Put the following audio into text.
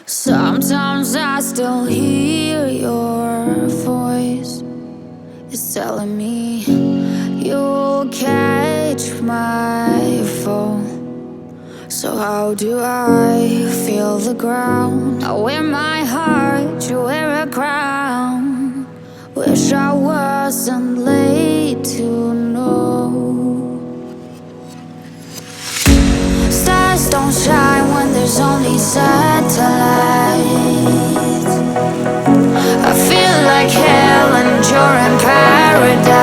Sometimes I still hear your voice. It's telling me you'll catch my fall. So how do I feel the ground? I wear my heart, you wear a crown. Wish I wasn't late to know. Stars don't shine when there's only satellites. I feel like hell and you're in paradise.